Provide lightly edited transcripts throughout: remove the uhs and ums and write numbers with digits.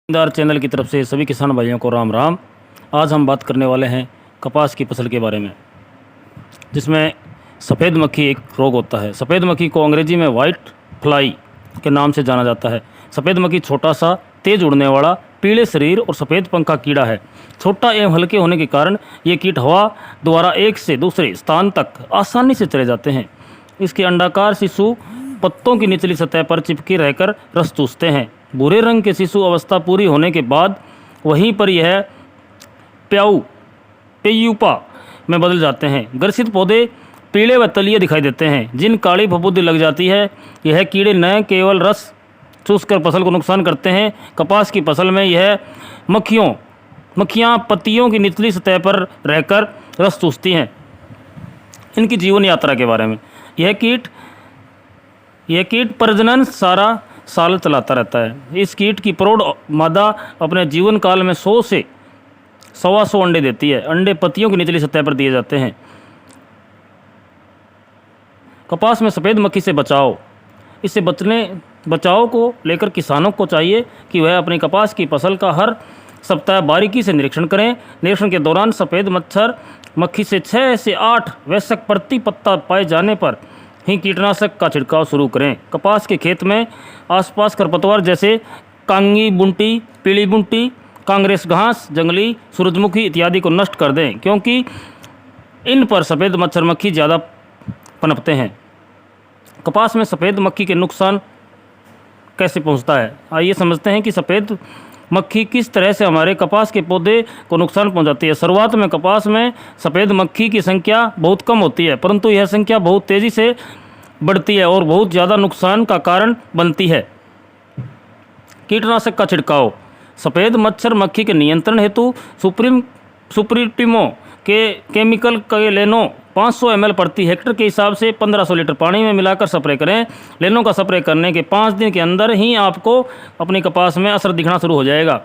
दार चैनल की तरफ से सभी किसान भाइयों को राम राम। आज हम बात करने वाले हैं कपास की फसल के बारे में, जिसमें सफ़ेद मक्खी एक रोग होता है। सफ़ेद मक्खी को अंग्रेजी में वाइट फ्लाई के नाम से जाना जाता है। सफ़ेद मक्खी छोटा सा, तेज़ उड़ने वाला, पीले शरीर और सफ़ेद पंख का कीड़ा है। छोटा एवं हल्के होने के कारण ये कीट हवा द्वारा एक से दूसरे स्थान तक आसानी से चले जाते हैं। इसके अंडाकार शिशु पत्तों की निचली सतह पर चिपके रहकर रस चूसते हैं। भूरे रंग के शिशु अवस्था पूरी होने के बाद वहीं पर यह प्यूपा में बदल जाते हैं। ग्रसित पौधे पीले व तलिए दिखाई देते हैं, जिन काली फफूंदी लग जाती है। यह कीड़े न केवल रस चूसकर फसल को नुकसान करते हैं, कपास की फसल में यह मक्खियाँ पत्तियों की निचली सतह पर रहकर रस चूसती हैं। इनकी जीवन यात्रा के बारे में, यह कीट प्रजनन सारा साल चलाता रहता है। इस कीट की प्रौढ़ मादा अपने जीवन काल में 100 से 125 अंडे देती है। अंडे पत्तियों की निचली सतह पर दिए जाते हैं। कपास में सफ़ेद मक्खी से बचाव। इससे बचाव को लेकर किसानों को चाहिए कि वह अपनी कपास की फसल का हर सप्ताह बारीकी से निरीक्षण करें। निरीक्षण के दौरान सफ़ेद मक्खी से 6 से 8 वयस्क प्रति पत्ता पाए जाने पर ही कीटनाशक का छिड़काव शुरू करें। कपास के खेत में आसपास खरपतवार जैसे कांगी बुंटी, पीली बुंटी, कांग्रेस घास, जंगली सूरजमुखी इत्यादि को नष्ट कर दें, क्योंकि इन पर सफ़ेद मच्छरमक्खी ज़्यादा पनपते हैं। कपास में सफ़ेद मक्खी के नुकसान कैसे पहुंचता है, आइए समझते हैं कि सफ़ेद मक्खी किस तरह से हमारे कपास के पौधे को नुकसान पहुंचाती है। शुरुआत में कपास में सफ़ेद मक्खी की संख्या बहुत कम होती है, परंतु यह संख्या बहुत तेज़ी से बढ़ती है और बहुत ज़्यादा नुकसान का कारण बनती है। कीटनाशक का छिड़काव। सफ़ेद मच्छर मक्खी के नियंत्रण हेतु सुप्रीमो के केमिकल के लेनो 500 ml प्रति हेक्टेयर के हिसाब से 1500 लीटर पानी में मिलाकर स्प्रे करें। लेनो का स्प्रे करने के 5 दिन के अंदर ही आपको अपनी कपास में असर दिखना शुरू हो जाएगा।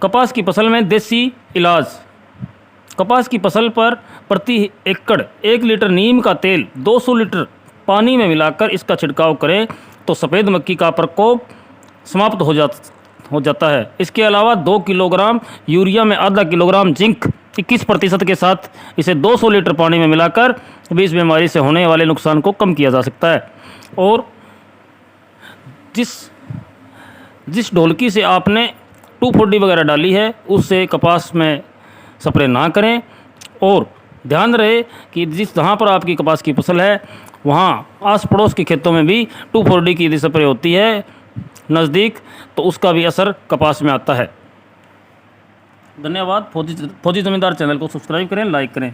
कपास की फसल में देसी इलाज। कपास की फसल पर प्रति एकड़ 1 लीटर नीम का तेल 200 लीटर पानी में मिलाकर इसका छिड़काव करें तो सफ़ेद मक्खी का प्रकोप समाप्त हो जाता है। इसके अलावा 2 किलोग्राम यूरिया में आधा किलोग्राम जिंक 21% के साथ इसे 200 लीटर पानी में मिलाकर भी इस बीमारी से होने वाले नुकसान को कम किया जा सकता है। और जिस ढोलकी से आपने 2,4-D वगैरह डाली है, उससे कपास में स्प्रे ना करें। और ध्यान रहे कि जहाँ पर आपकी कपास की फसल है, वहाँ आस पड़ोस के खेतों में भी 2,4-D की यदि स्प्रे होती है नज़दीक, तो उसका भी असर कपास में आता है। धन्यवाद। फौजी ज़मींदार चैनल को सब्सक्राइब करें, लाइक करें।